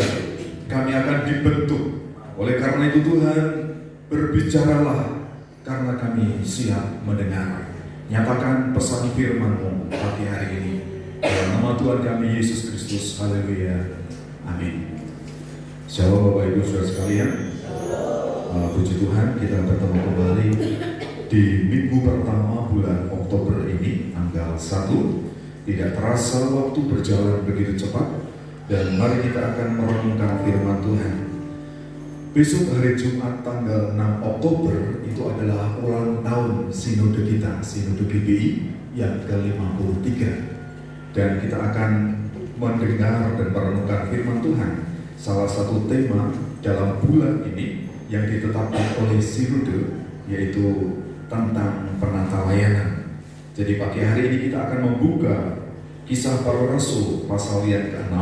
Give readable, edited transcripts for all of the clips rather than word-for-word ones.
belajar, kami akan dibentuk. Oleh karena itu Tuhan, berbicaralah, karena kami siap mendengar. Nyatakan pesan firman-Mu pagi hari ini. Dalam nama Tuhan kami Yesus Kristus, haleluya, amin. Shalom Bapak Ibu Saudara sekalian. Puji Tuhan, kita bertemu kembali di minggu pertama bulan Oktober ini, tanggal 1. Tidak terasa waktu berjalan begitu cepat, dan mari kita akan merenungkan firman Tuhan. Besok hari Jumat tanggal 6 Oktober itu adalah ulang tahun sinode kita, sinode GBI yang ke-53. Dan kita akan mendengar dan merenungkan firman Tuhan. Salah satu tema dalam bulan ini yang ditetapkan oleh sinode, yaitu tentang penata layanan. Jadi pagi hari ini kita akan membuka Kisah Para Rasul pasal yang ke-6,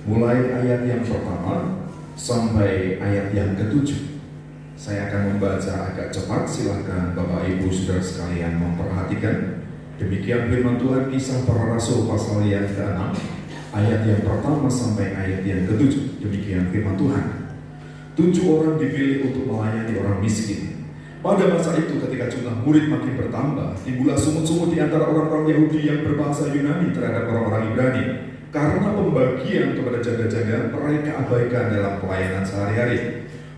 mulai ayat yang pertama sampai ayat yang ke-7. Saya akan membaca agak cepat, silakan Bapak Ibu Saudara sekalian memperhatikan. Demikian firman Tuhan, Kisah Para Rasul pasal yang ke-6, ayat yang pertama sampai ayat yang ke-7. Demikian firman Tuhan. 7 orang dipilih untuk melayani orang miskin. Pada masa itu ketika jumlah murid makin bertambah, timbullah sungut-sungut di antara orang-orang Yahudi yang berbahasa Yunani terhadap orang-orang Ibrani. Karena pembagian kepada jaga-jaga mereka abaikan dalam pelayanan sehari-hari.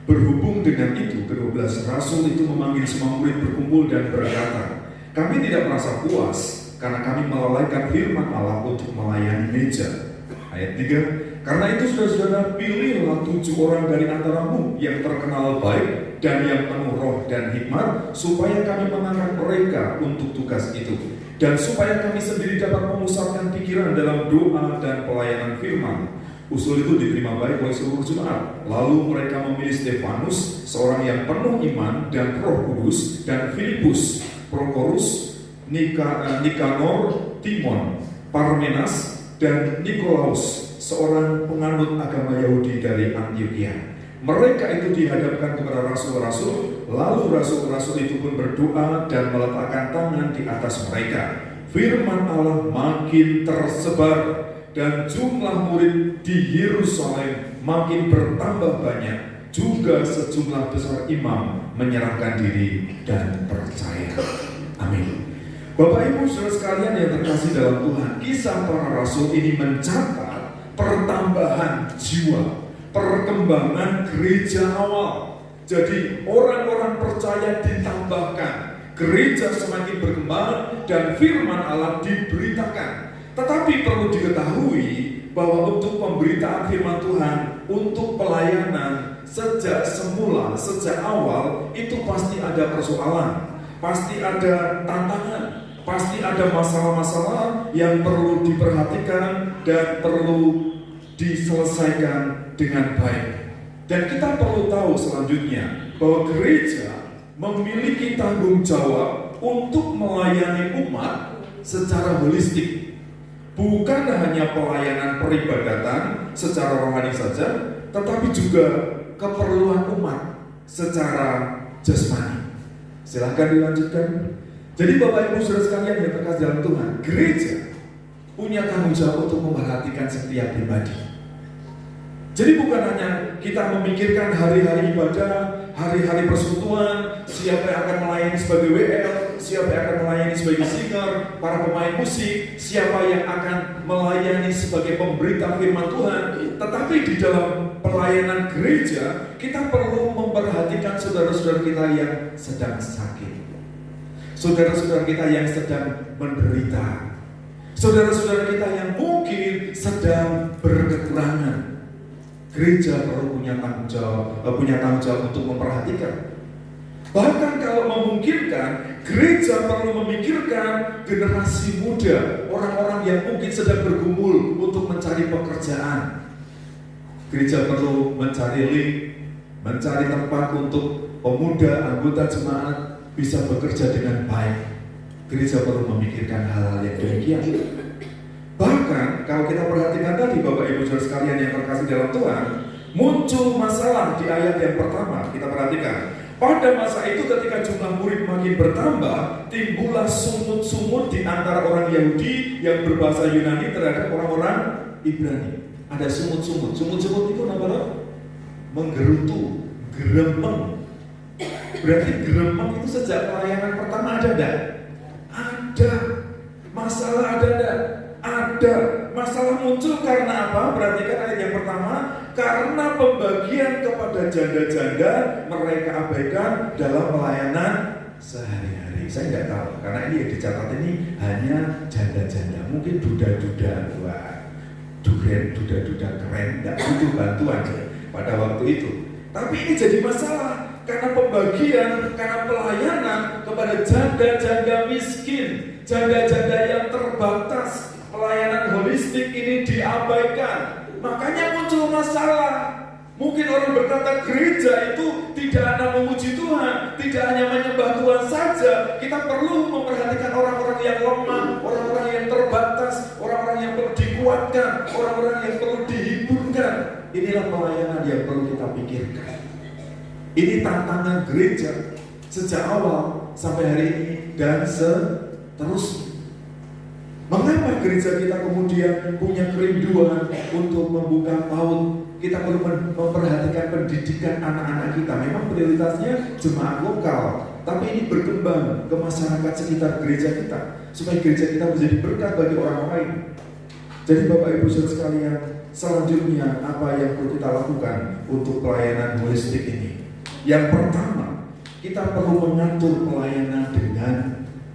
Berhubung dengan itu, ke-12 rasul itu memanggil semua murid berkumpul dan berkata, "Kami tidak merasa puas karena kami melalaikan firman Allah untuk melayani meja." Ayat 3, "Karena itu saudara-saudara, pilihlah 7 orang dari antaramu yang terkenal baik dan yang penuh roh dan hikmat, supaya kami mengangkat mereka untuk tugas itu, dan supaya kami sendiri dapat memusatkan pikiran dalam doa dan pelayanan firman." Usul itu diterima baik oleh seluruh jemaat. Lalu mereka memilih Stefanus, seorang yang penuh iman dan Roh Kudus, dan Filipus, Prokorus, Nikanor, Timon, Parmenas, dan Nikolaus, seorang penganut agama Yahudi dari Antioquia. Mereka itu dihadapkan kepada rasul-rasul, lalu rasul-rasul itu pun berdoa dan meletakkan tangan di atas mereka. Firman Allah makin tersebar, dan jumlah murid di Yerusalem makin bertambah banyak. Juga sejumlah besar imam menyerahkan diri dan percaya. Amin. Bapak Ibu Saudara sekalian yang terkasih dalam Tuhan, Kisah Para Rasul ini mencatat pertambahan jiwa, perkembangan gereja awal. Jadi orang-orang percaya ditambahkan, gereja semakin berkembang, dan firman Allah diberitakan. Tetapi perlu diketahui bahwa untuk pemberitaan firman Tuhan, untuk pelayanan sejak semula, sejak awal, itu pasti ada persoalan, pasti ada tantangan, pasti ada masalah-masalah yang perlu diperhatikan dan perlu diselesaikan dengan baik. Dan kita perlu tahu selanjutnya bahwa gereja memiliki tanggung jawab untuk melayani umat secara holistik. Bukan hanya pelayanan peribadatan secara rohani saja, tetapi juga keperluan umat secara jasmani. Silahkan dilanjutkan. Jadi Bapak Ibu Saudara sekalian yang terkasih dalam Tuhan, gereja punya tanggung jawab untuk memperhatikan setiap pribadi. Jadi bukan hanya kita memikirkan hari-hari ibadah, hari-hari persekutuan, siapa yang akan melayani sebagai WL, siapa yang akan melayani sebagai singer, para pemain musik, siapa yang akan melayani sebagai pemberita firman Tuhan. Tetapi di dalam pelayanan gereja, kita perlu memperhatikan saudara-saudara kita yang sedang sakit, saudara-saudara kita yang sedang menderita, saudara-saudara kita yang mungkin sedang berkekurangan. Gereja perlu punya tanggung jawab untuk memperhatikan. Bahkan kalau memungkinkan, gereja perlu memikirkan generasi muda, orang-orang yang mungkin sedang bergumul untuk mencari pekerjaan. Gereja perlu mencari link, mencari tempat untuk pemuda, anggota jemaat bisa bekerja dengan baik. Gereja perlu memikirkan hal-hal yang demikian. Bahkan kalau kita perhatikan tadi Bapak Ibu Saudara sekalian yang terkasih dalam Tuhan, muncul masalah di ayat yang pertama. Kita perhatikan, pada masa itu ketika jumlah murid makin bertambah, timbullah sungut-sungut di antara orang Yahudi yang berbahasa Yunani terhadap orang-orang Ibrani. ada sumut-sumut. Sumut-sumut itu apa loh? Menggerutu, geremeng. Berarti geremeng itu sejak pelayanan pertama ada enggak? Ada. Masalah ada enggak? Ada. Masalah muncul karena apa? Berarti kan ayat yang pertama, karena pembagian kepada janda-janda mereka abaikan dalam pelayanan sehari-hari. Saya nggak tahu, karena ini yang dicatat ini hanya janda-janda. Mungkin duda-duda, wah, duda-duda keren, nggak butuh bantuan pada waktu itu. Tapi ini jadi masalah karena pembagian, karena pelayanan kepada janda-janda miskin, janda-janda yang terbatas. Pelayanan holistik ini diabaikan. Makanya muncul masalah. Mungkin orang berkata gereja itu tidak hanya memuji Tuhan, tidak hanya menyembah Tuhan saja. Kita perlu memperhatikan orang-orang yang lemah, orang-orang yang terbatas, orang-orang yang perlu dikuatkan, orang-orang yang perlu dihiburkan. Inilah pelayanan yang perlu kita pikirkan. Ini tantangan gereja sejak awal sampai hari ini dan seterusnya. Mengapa gereja kita kemudian punya kerinduan untuk membuka PAUD? Kita perlu memperhatikan pendidikan anak-anak kita. Memang prioritasnya jemaat lokal, tapi ini berkembang ke masyarakat sekitar gereja kita, supaya gereja kita menjadi berkat bagi orang lain. Jadi Bapak Ibu Saudara sekalian, selanjutnya apa yang perlu kita lakukan untuk pelayanan holistik ini? Yang pertama, kita perlu mengatur pelayanan dengan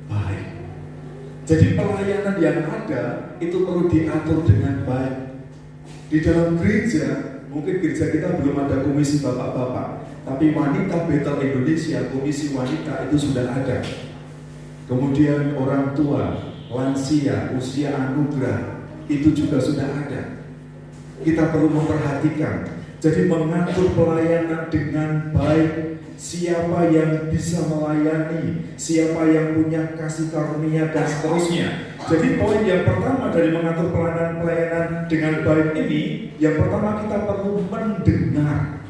baik. Jadi pelayanan yang ada itu perlu diatur dengan baik. Di dalam gereja, mungkin gereja kita belum ada komisi bapak-bapak, tapi wanita Betel Indonesia, komisi wanita itu sudah ada. Kemudian orang tua, lansia, usia anugerah, itu juga sudah ada. Kita perlu memperhatikan. Jadi mengatur pelayanan dengan baik. Siapa yang bisa melayani, siapa yang punya kasih karunia dan seterusnya. Jadi poin yang pertama dari mengatur pelayanan dengan baik ini, yang pertama kita perlu mendengar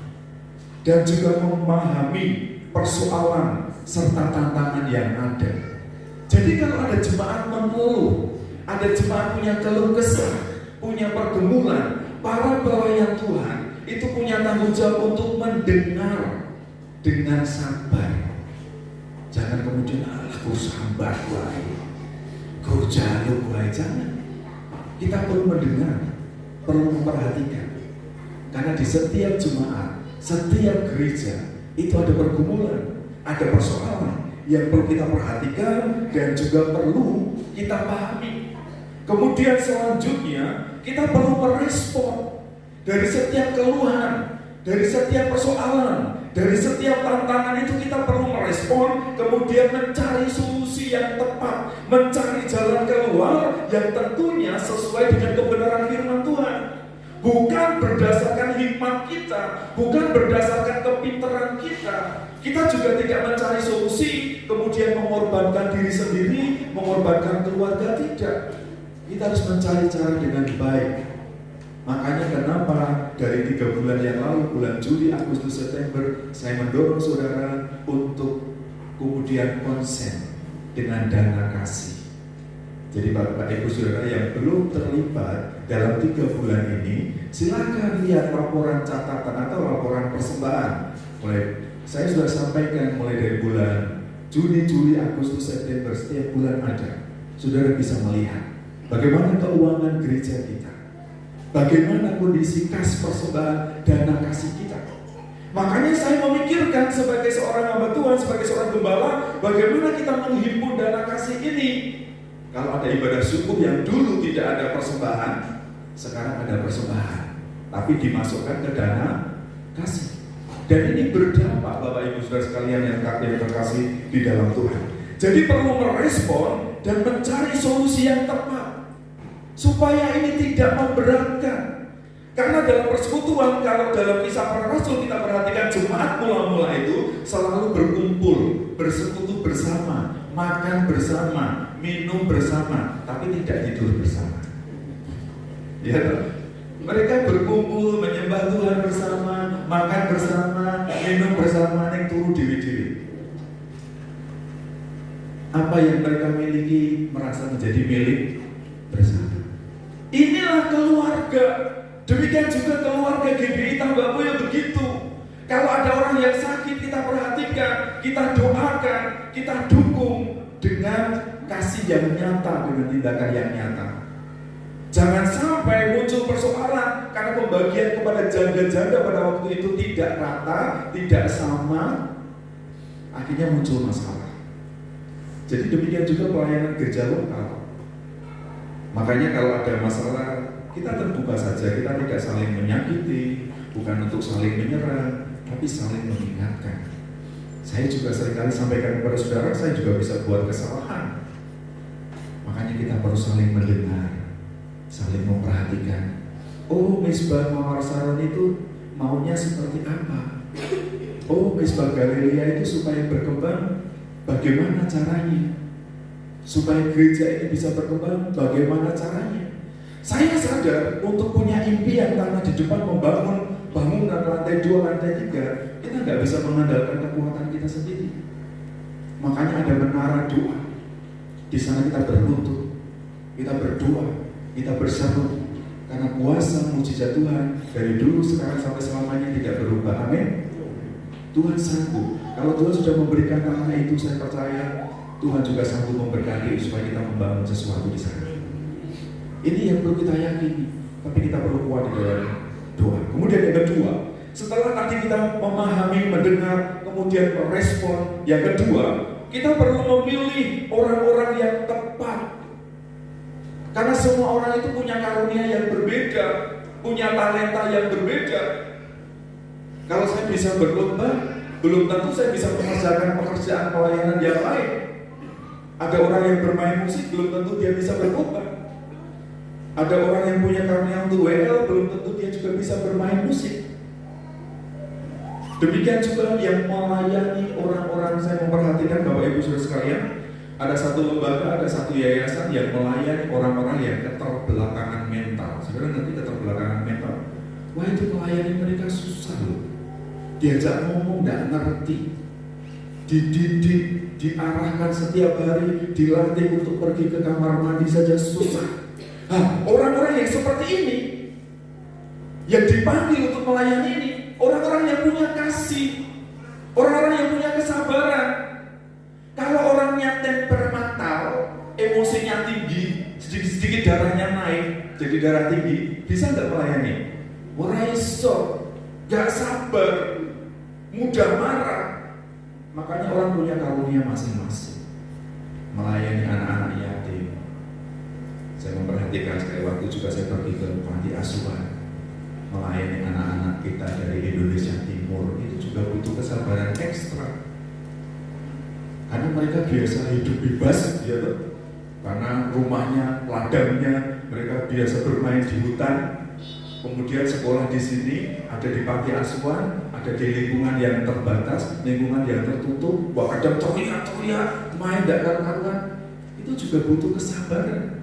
dan juga memahami persoalan serta tantangan yang ada. Jadi kalau ada jemaat mengeluh, ada jemaat punya keluh kesah, punya pergumulan, para pelayan Tuhan itu punya tanggung jawab untuk mendengar dengan sabar. Jangan kemudian aku sabar wae, kau jaluk wae, jangan. Kita perlu mendengar, perlu memperhatikan. Karena di setiap jemaat, setiap gereja itu ada pergumulan, ada persoalan yang perlu kita perhatikan dan juga perlu kita pahami. Kemudian selanjutnya kita perlu merespon dari setiap keluhan, dari setiap persoalan, dari setiap tantangan itu kita perlu merespon, kemudian mencari solusi yang tepat, mencari jalan keluar yang tentunya sesuai dengan kebenaran firman Tuhan. Bukan berdasarkan hikmat kita, bukan berdasarkan kepintaran kita. Kita juga tidak mencari solusi, kemudian mengorbankan diri sendiri, mengorbankan keluarga, tidak. Kita harus mencari cara dengan baik. Makanya kenapa dari 3 bulan yang lalu, bulan Juli, Agustus, September, saya mendorong saudara untuk kemudian konsen dengan dana kasih. Jadi Bapak Ibu Saudara yang belum terlibat dalam 3 bulan ini, silakan lihat laporan catatan atau laporan persembahan. Saya sudah sampaikan mulai dari bulan Juni, Juli, Agustus, September, setiap bulan ada. Saudara bisa melihat bagaimana keuangan gereja kita, bagaimana kondisi kas persembahan dana kasih kita. Makanya saya memikirkan sebagai seorang hamba Tuhan, sebagai seorang gembala, bagaimana kita menghimpun dana kasih ini. Kalau ada ibadah syukur yang dulu tidak ada persembahan, sekarang ada persembahan, tapi dimasukkan ke dana kasih. Dan ini berdampak Bapak Ibu Saudara sekalian yang terkasih di dalam Tuhan. Jadi perlu merespon dan mencari solusi yang tepat supaya ini tidak memberatkan. Karena dalam persekutuan, kalau dalam Kisah Para Rasul kita perhatikan, jemaat mula-mula itu selalu berkumpul, bersekutu bersama, makan bersama, minum bersama, tapi tidak tidur bersama. Ya, mereka berkumpul, menyembah Tuhan bersama, makan bersama, minum bersama, yang turu dewi-dewi. Apa yang mereka miliki merasa menjadi milik bersama. Inilah keluarga. Demikian juga keluarga GBI Tambak Boyo begitu. Kalau ada orang yang sakit, kita perhatikan, kita doakan, kita dukung dengan kasih yang nyata, dengan tindakan yang nyata. Jangan sampai muncul persoalan karena pembagian kepada janda-janda pada waktu itu tidak rata, tidak sama, akhirnya muncul masalah. Jadi demikian juga pelayanan gereja lokal. Makanya kalau ada masalah, kita terbuka saja, kita tidak saling menyakiti, bukan untuk saling menyerang, tapi saling mengingatkan. Saya juga seringkali sampaikan kepada saudara, saya juga bisa buat kesalahan. Makanya kita perlu saling mendengar, saling memperhatikan. Oh, Misbah Mawar Saron itu maunya seperti apa? Oh, Misbah Galilea itu supaya berkembang, bagaimana caranya? Supaya gereja ini bisa berkembang, bagaimana caranya? Saya sadar untuk punya impian tanah di depan membangun bangunan lantai 2, lantai 3, kita nggak bisa mengandalkan kekuatan kita sendiri. Makanya ada menara doa. Di sana kita berlutut, kita berdoa, kita berseru. Karena kuasa mujizat Tuhan dari dulu, sekarang sampai selamanya tidak berubah. Amin. Tuhan sanggup. Kalau Tuhan sudah memberikan tanah itu, saya percaya Tuhan juga sanggup memberkati supaya kita membangun sesuatu di sana. Ini yang perlu kita yakini, tapi kita perlu kuat di dalam doa. Kemudian yang kedua, setelah tadi kita memahami, mendengar, kemudian merespon, yang kedua, kita perlu memilih orang-orang yang tepat. Karena semua orang itu punya karunia yang berbeda, punya talenta yang berbeda. Kalau saya bisa berlomba, belum tentu saya bisa mengerjakan pekerjaan pelayanan yang lain. Ada orang yang bermain musik, belum tentu dia bisa berlomba. Ada orang yang punya karunia untuk WL, belum tentu dia juga bisa bermain musik. Demikian juga yang melayani orang-orang. Saya memperhatikan Bapak Ibu Saudara sekalian, ada satu lembaga, ada satu yayasan yang melayani orang-orang yang keterbelakangan mental. Saudara ngerti keterbelakangan mental? Wah, itu melayani mereka susah loh. Diajak ngomong nggak ngerti, dididik, diarahkan setiap hari, dilatih untuk pergi ke kamar mandi saja susah. Orang-orang yang seperti ini, yang dipanggil untuk melayani ini, orang-orang yang punya kasih, orang-orang yang punya kesabaran. Kalau orangnya temperamental, emosinya tinggi, sedikit-sedikit darahnya naik, jadi darah tinggi, bisa nggak melayani? Ora iso, nggak sabar, mudah marah. Makanya orang punya karunia masing-masing. Melayani anak-anak yatim. Saya memperhatikan sekali waktu juga saya pergi ke panti asuhan, melayani anak-anak kita dari Indonesia Timur, itu juga butuh kesabaran ekstra. Karena mereka biasa hidup bebas, ya toh? Karena rumahnya, ladangnya, mereka biasa bermain di hutan. Kemudian sekolah di sini, ada di panti asuhan, ada di lingkungan yang terbatas, lingkungan yang tertutup. Wah, kadang teriak-teriak, main tidak karuan. Itu juga butuh kesabaran.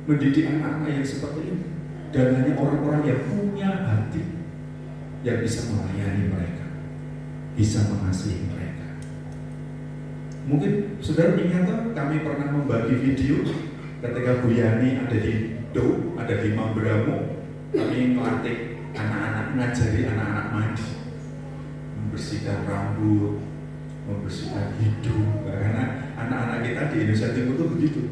Mendidik anak-anak yang seperti ini, dan hanya orang-orang yang punya hati yang bisa melayani mereka, bisa mengasihi mereka. Mungkin saudara ingat, kami pernah membagi video ketika Bu Yani ada di Do, ada di Mambramo. Kami melatih anak-anak, ngajari anak-anak mandi, membersihkan rambut, membersihkan hidung. Karena anak-anak kita di Indonesia Timur itu begitu.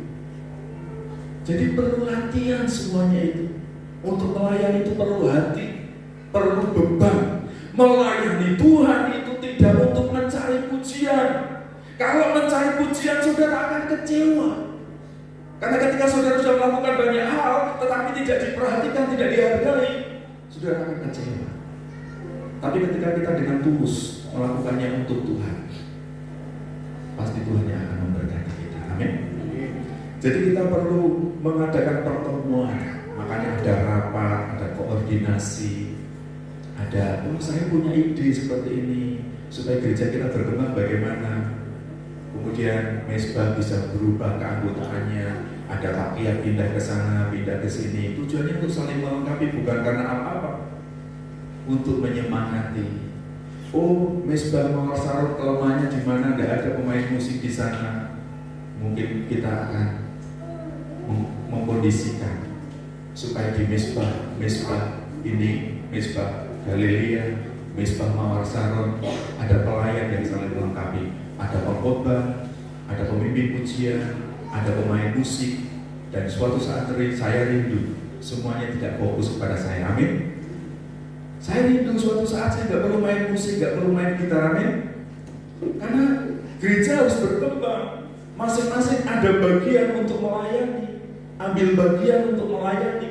Jadi perlu latihan semuanya itu. Untuk melayani itu perlu hati, perlu beban. Melayani Tuhan itu tidak untuk mencari pujian. Kalau mencari pujian, saudara akan kecewa. Karena ketika saudara sudah melakukan banyak hal, tetapi tidak diperhatikan, tidak dihargai, saudara akan kecewa. Tapi ketika kita dengan tulus melakukannya untuk Tuhan, pasti Tuhan yang akan memberkati kita. Amin. Jadi kita perlu mengadakan pertemuan, makanya ada rapat, ada koordinasi, ada, saya punya ide seperti ini, supaya gereja kita berkembang bagaimana. Kemudian Mesbah bisa berubah keanggotaannya, ada pakaian pindah ke sana, pindah ke sini. Tujuannya untuk saling melengkapi, bukan karena apa-apa, untuk menyemangati. Oh, Mesbah Mawar Saron kelemahannya di mana? Nggak ada pemain musik di sana. Mungkin kita akan mengkondisikan supaya di Mesbah ini Mezbah Galilea, Mezbah Mawar Saron, ada pelayan yang saling melengkapi, ada pengkhotbah, ada pemimpin pujian, ada pemain musik, dan suatu saat saya rindu semuanya tidak fokus kepada saya. Amin. Saya rindu suatu saat saya nggak perlu main musik, nggak perlu main gitar. Amin. Karena gereja harus berkembang, masing-masing ada bagian untuk melayani, ambil bagian untuk melayani.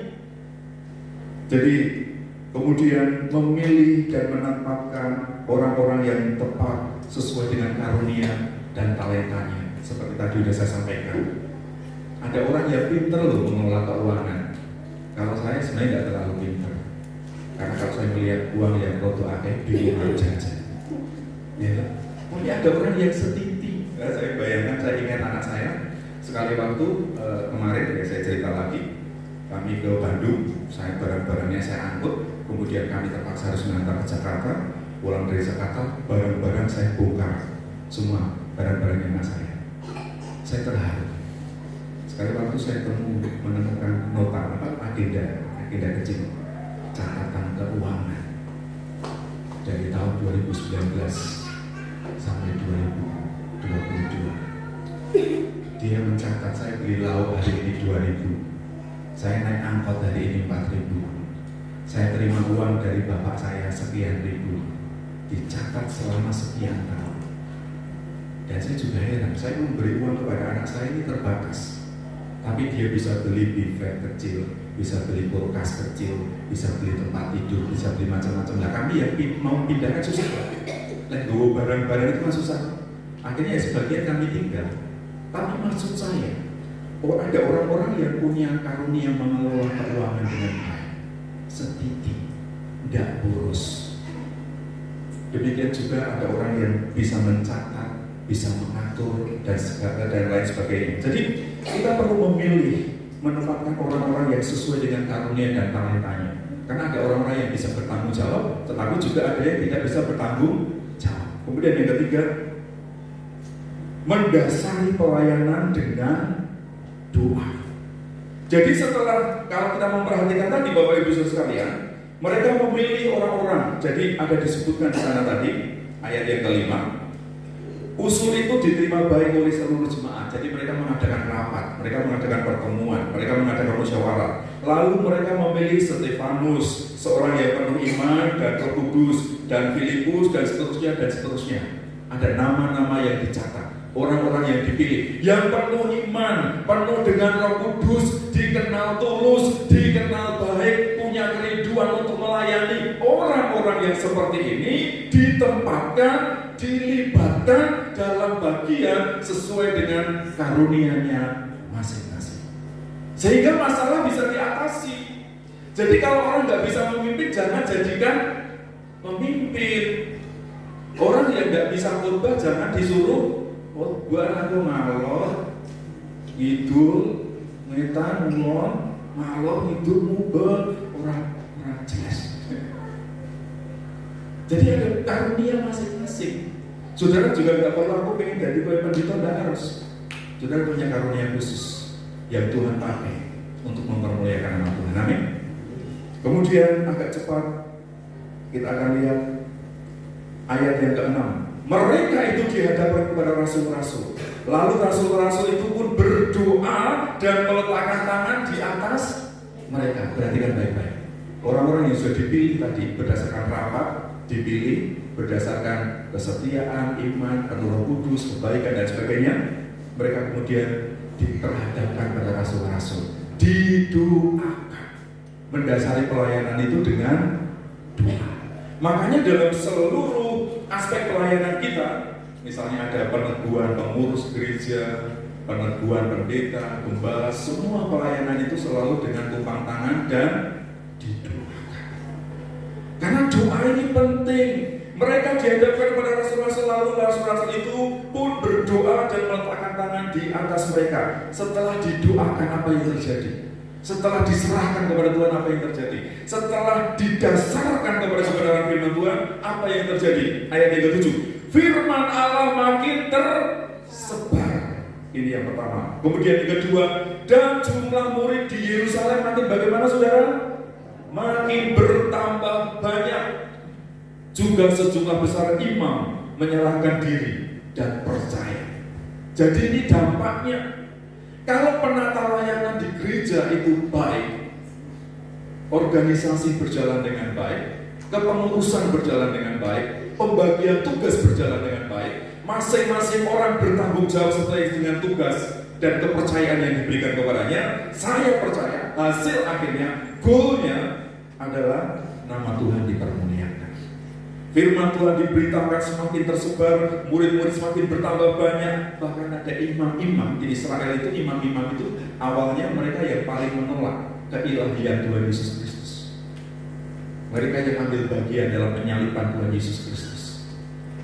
Jadi kemudian memilih dan menempatkan orang-orang yang tepat sesuai dengan karunia dan talentanya. Seperti tadi sudah saya sampaikan, ada orang yang pintar loh mengelola keuangan. Kalau saya sebenarnya tidak terlalu pintar, karena kalau saya melihat uang yang roto akeh bingung harus jajan. Ya, tapi ada orang yang setiti. Saya bayangkan, saya ingat anak saya sekali waktu kemarin, ya saya cerita lagi, kami ke Bandung, saya barang-barangnya saya angkut, kemudian kami terpaksa harus mengantar ke Jakarta. Pulang dari Jakarta, barang-barang saya bongkar, semua barang-barangnya anak saya. Saya terharu. Sekali waktu saya menemukan nota agenda kecil, catatan keuangan dari tahun 2019 sampai 2022. Dia mencatat saya beli lauk hari ini 2.000, saya naik angkot hari ini 4.000, saya terima uang dari bapak saya sekian ribu, dicatat selama sekian tahun. Dan saya juga heran, saya memberi uang kepada anak saya ini terbatas, tapi dia bisa beli buffet kecil, bisa beli kulkas kecil, bisa beli tempat tidur, bisa beli macam-macam. Nah kami yang mau pindahkan susah, bawa barang-barang itu kan susah. Akhirnya ya sebagian kami tinggal. Tapi maksud saya, ada orang-orang yang punya karunia mengelola keuangan dengan baik, setiti, tidak boros. Demikian juga ada orang yang bisa mencatat, bisa mengatur dan lain sebagainya. Jadi kita perlu memilih, menempatkan orang-orang yang sesuai dengan karunia dan talentanya. Karena ada orang-orang yang bisa bertanggung jawab, tetapi juga ada yang tidak bisa bertanggung jawab. Kemudian yang ketiga, mendasari pelayanan dengan doa. Jadi setelah, kalau kita memperhatikan tadi Bapak Ibu Saudara sekalian, mereka memilih orang-orang. Jadi ada disebutkan di sana tadi ayat yang kelima, usul itu diterima baik oleh seluruh jemaat. Jadi mereka mengadakan rapat, mereka mengadakan pertemuan, mereka mengadakan musyawarah. Lalu mereka memilih Stefanus, seorang yang penuh iman dan Roh Kudus, dan Filipus, dan seterusnya dan seterusnya. Ada nama-nama yang dicatat, orang-orang yang dipilih, yang penuh iman, penuh dengan Roh Kudus, dikenal tulus, dikenal baik, punya kerinduan untuk melayani. Orang-orang yang seperti ini ditempatkan, dilibatkan dalam bagian sesuai dengan karunia-Nya masing-masing, sehingga masalah bisa diatasi. Jadi kalau orang nggak bisa memimpin, jangan jadikan pemimpin. Orang yang nggak bisa khotbah jangan disuruh khotbah. Aku ngalor ngidul ngetan ngulon ngalor ngidul mubel orang jelas. Jadi ada karunia masing-masing. Saudara juga nggak perlu aku pengen jadi pendeta, tidak harus. Saudara punya karunia khusus yang Tuhan pakai untuk mempermuliakan nama Tuhan. Amin. Kemudian agak cepat kita akan lihat ayat yang ke-6. Mereka itu dihadapkan kepada rasul-rasul. Lalu rasul-rasul itu pun berdoa dan meletakkan tangan di atas mereka. Perhatikan baik-baik. Orang-orang yang sudah dipilih tadi berdasarkan rapat, dipilih berdasarkan kesetiaan, iman, penuh Roh Kudus, kebaikan dan sebagainya. Mereka kemudian diperhadapkan pada rasul-rasul, didoakan. Mendasari pelayanan itu dengan doa. Makanya dalam seluruh aspek pelayanan kita, misalnya ada peneguhan pengurus gereja, peneguhan pendeta, gembala, semua pelayanan itu selalu dengan tumpang tangan dan didoakan. Karena doa ini penting. Mereka dihadapkan kepada rasul-rasul, lalu rasul-rasul itu pun berdoa dan meletakkan tangan di atas mereka. Setelah didoakan, apa yang terjadi? Setelah diserahkan kepada Tuhan, apa yang terjadi? Setelah didasarkan kepada kebenaran firman Tuhan, apa yang terjadi? Ayat yang ke-7, firman Allah makin tersebar. Ini yang pertama. Kemudian yang kedua, dan jumlah murid di Yerusalem makin bagaimana saudara? makin bertambah banyak. Juga sejumlah besar imam menyerahkan diri dan percaya. Jadi ini dampaknya. Kalau penata layanan di gereja itu baik, organisasi berjalan dengan baik, kepengurusan berjalan dengan baik, pembagian tugas berjalan dengan baik, masing-masing orang bertanggung jawab sesuai dengan tugas dan kepercayaan yang diberikan kepadanya, saya percaya hasil akhirnya, goalnya adalah nama Tuhan dipermuliakan. Firman Tuhan diberitakan semakin tersebar, murid-murid semakin bertambah banyak. Bahkan ada imam-imam di Israel itu, imam-imam itu awalnya mereka yang paling menolak keilahian Tuhan Yesus Kristus. Mereka yang ambil bagian dalam penyaliban Tuhan Yesus Kristus.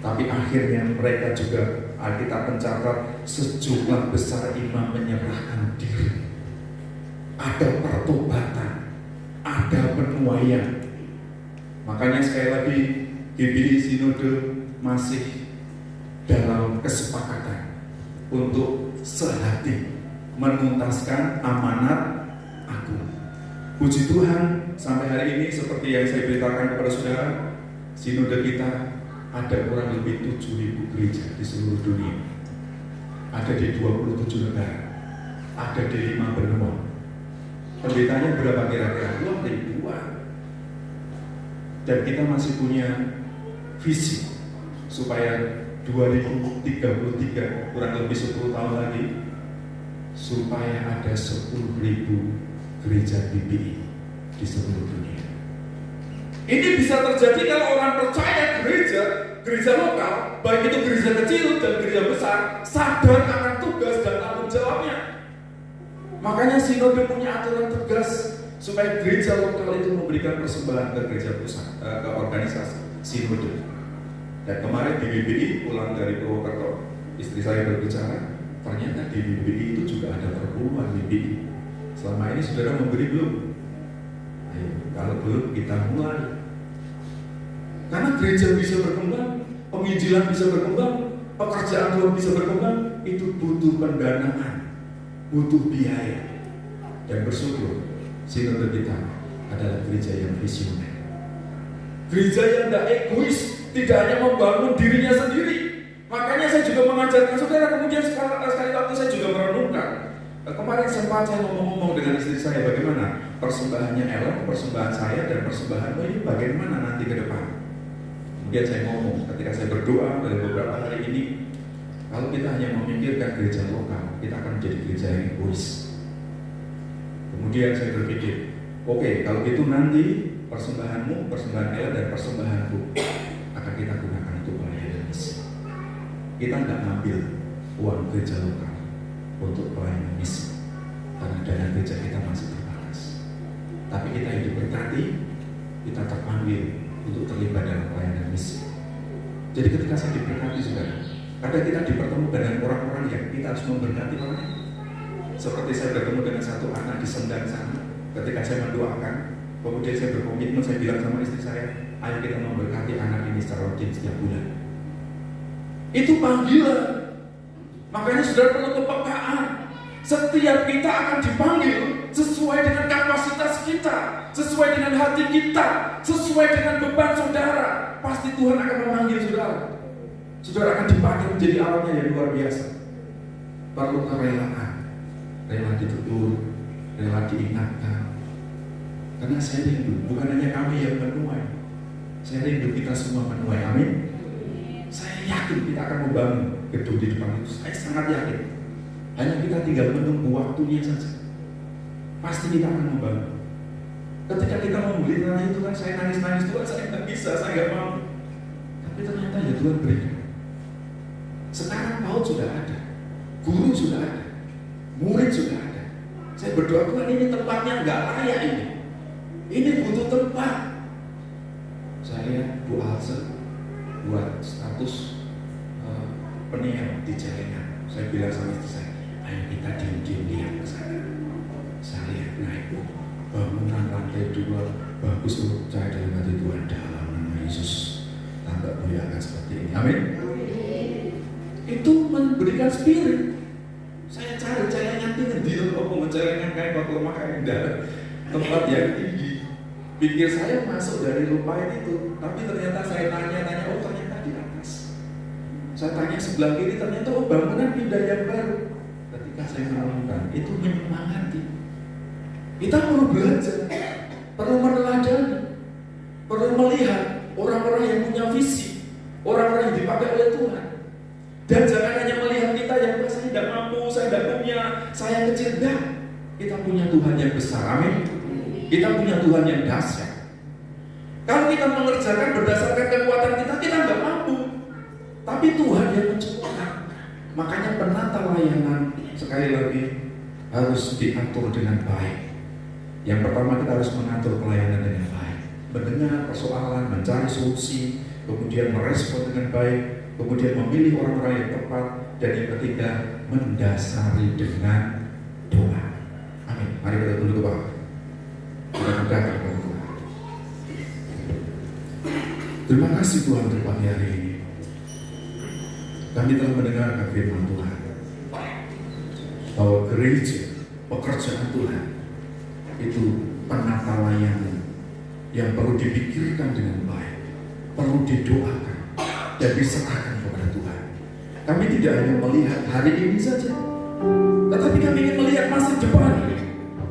Tapi akhirnya mereka juga, Alkitab mencatat, sejumlah besar imam menyerahkan diri. Ada pertobatan, ada penuaian. Makanya sekali lagi GBI Sinode masih dalam kesepakatan untuk sehati menuntaskan amanat agung. Puji Tuhan, sampai hari ini seperti yang saya beritakan kepada saudara, Sinode kita ada kurang lebih 7.000 gereja di seluruh dunia. Ada di 27 negara, ada di 5 benua. Pendetanya berapa kira-kira? 2.000-an. Dan kita masih punya visi supaya 2033, kurang lebih 10 tahun lagi, supaya ada 10.000 gereja GBI di seluruh dunia. Ini bisa terjadi kalau orang percaya gereja lokal, baik itu gereja kecil dan gereja besar, sadar akan tugas dan tanggung jawabnya. Makanya Sinode punya aturan tegas supaya gereja lokal itu memberikan persembahan ke gereja pusat, ke organisasi Sinode. Dan kemarin di BBI, pulang dari Purwokerto, istri saya berbicara, ternyata di BBI itu juga ada perpuluhan BBI. Selama ini saudara memberi belum? Ayo, kalau belum kita mulai. Karena gereja bisa berkembang, penginjilan bisa berkembang, pekerjaan Tuhan bisa berkembang, itu butuh pendanaan, butuh biaya. Dan bersyukur, Sinode kita adalah gereja yang visioner. Gereja yang tidak egois, tidak hanya membangun dirinya sendiri. Makanya saya juga mengajarkan saudara, kemudian sekali waktu saya juga merenungkan. Kemarin sempat saya ngomong dengan istri saya, bagaimana persembahannya Ellen, persembahan saya, dan persembahanmu ini bagaimana nanti ke depan. Kemudian saya ngomong, ketika saya berdoa dari beberapa hari ini, kalau kita hanya memikirkan gereja lokal, kita akan menjadi gereja yang egois. Kemudian saya berpikir, oke, kalau gitu nanti persembahanmu, persembahan Ellen, dan persembahanku akan kita gunakan untuk pelayanan misi. Kita nggak ngambil uang gereja lokal untuk pelayanan misi, karena dana gereja kita masih terbatas. Tapi kita yang diberkati, kita terpanggil untuk terlibat dalam pelayanan misi. Jadi ketika saya diberkati saudara, kadang kita dipertemukan dengan orang-orang yang kita harus memberkati orang. Seperti saya bertemu dengan satu anak di Sendang sana, ketika saya mendoakan, kemudian saya berkomitmen, saya bilang sama istri saya, ayo kita memberkati anak ini secara rutin setiap bulan. Itu panggilan. Makanya saudara perlu kepekaan. Setiap kita akan dipanggil sesuai dengan kapasitas kita, sesuai dengan hati kita, sesuai dengan beban saudara. Pasti Tuhan akan memanggil saudara. Saudara akan dipanggil menjadi alatnya yang luar biasa. Perlu kerelaan, rela ditegur, rela diingatkan. Karena saya rindu, bukan hanya kami yang menuai, saya rindu kita semua menuai. Amin. Saya yakin kita akan membangun gedung di depan itu. Saya sangat yakin. Hanya kita tinggal menunggu waktunya saja. Pasti kita akan membangun. Ketika kita membeli tanah itu kan saya nangis-nangis, Tuhan saya nggak bisa, saya nggak mau. Tapi ternyata ya Tuhan berikan. Sekarang PAUD sudah ada, guru sudah ada, murid sudah ada. Saya berdoa, Tuhan ini tempatnya nggak layak ini. Ini butuh tempat. Saya lihat Bu Alsa buat status penyiar di Celengan. Saya bilang sama istri saya, ayo kita diam-diam lihat ke sana. Saya lihat naik bangunan lantai 2 bagus loh. Saya dalam hati Tuhan, dalam nama Yesus tambah muliakan seperti ini. Amin. Itu memberikan spirit. Saya cari Celengan tinggal di rumah, Celengan kayak kok rumah kayak dalam tempat yang tinggi. Pikir saya masuk dari lupain itu, tapi ternyata saya tanya-tanya, oh ternyata di atas. Saya tanya sebelah kiri, ternyata oh bangunan pindah yang baru. Ketika saya menemukan, itu menyemangati. Kita perlu belajar, perlu meneladani, perlu melihat orang-orang yang punya visi, orang-orang yang dipakai oleh Tuhan. Dan jangan hanya melihat kita yang saya tidak mampu, saya tidak punya, saya kecil. Enggak, kita punya Tuhan yang besar, amin. Kita punya Tuhan yang dahsyat. Kalau kita mengerjakan berdasarkan kekuatan kita, kita nggak mampu. Tapi Tuhan yang menciptakan. Makanya penata layanan sekali lagi harus diatur dengan baik. Yang pertama kita harus mengatur pelayanan dengan baik. Mendengar persoalan, mencari solusi, kemudian merespon dengan baik, kemudian memilih orang-orang yang tepat, dan yang ketiga mendasari dengan doa. Amin. Mari kita tunduk ke bawah. Mudah-mudahan Tuhan. Terima kasih Tuhan untuk pagi hari ini. Kami telah mendengarkan firman Tuhan bahwa gereja, pekerjaan Tuhan itu penata layanan yang perlu dipikirkan dengan baik, perlu didoakan dan diserahkan kepada Tuhan. Kami tidak hanya melihat hari ini saja, tetapi kami ingin melihat masa depan.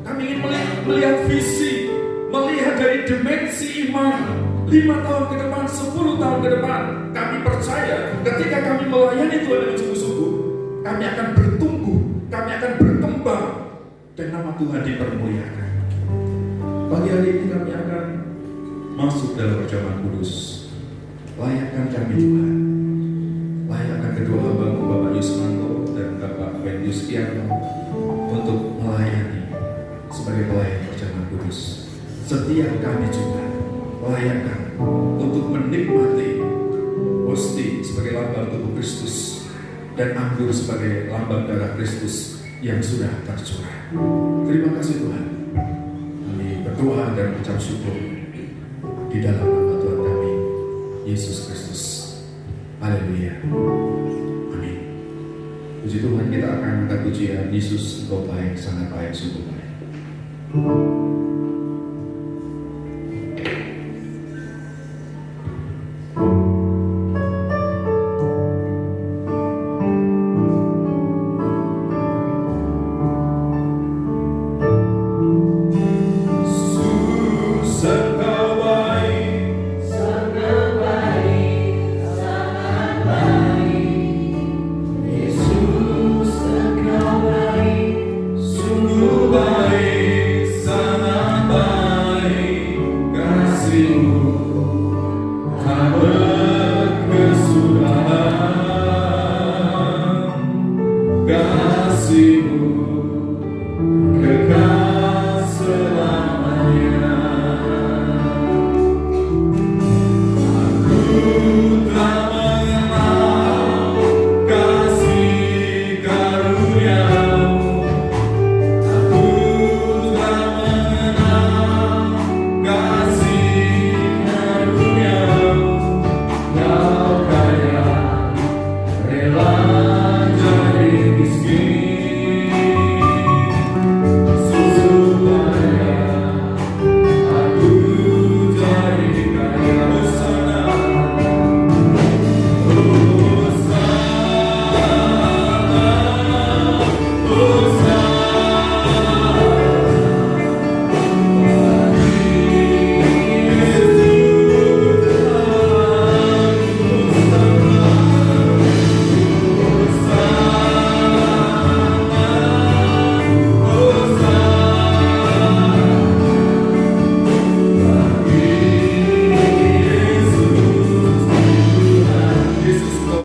Kami ingin melihat visi, melihat dari dimensi iman 5 tahun ke depan, 10 tahun ke depan. Kami percaya ketika kami melayani Tuhan dengan sungguh-sungguh, kami akan bertumbuh, kami akan berkembang, dan nama Tuhan dipermuliakan. Pagi hari ini kami akan masuk dalam perjamuan kudus. Layakkan kami Tuhan, layakkan kedua hamba-Mu Bapak Yusmanto dan Bapak Ben Yustiano untuk melayani sebagai pelayan perjamuan kudus. Setiap kami juga layakkan untuk menikmati hosti sebagai lambang tubuh Kristus dan anggur sebagai lambang darah Kristus yang sudah tercurah. Terima kasih Tuhan. Kami berdoa dan mengucap syukur di dalam nama Tuhan kami Yesus Kristus. Haleluya. Amin. Puji Tuhan, kita akan angkat pujian Yesus Engkau baik, sangat baik, sungguh baik.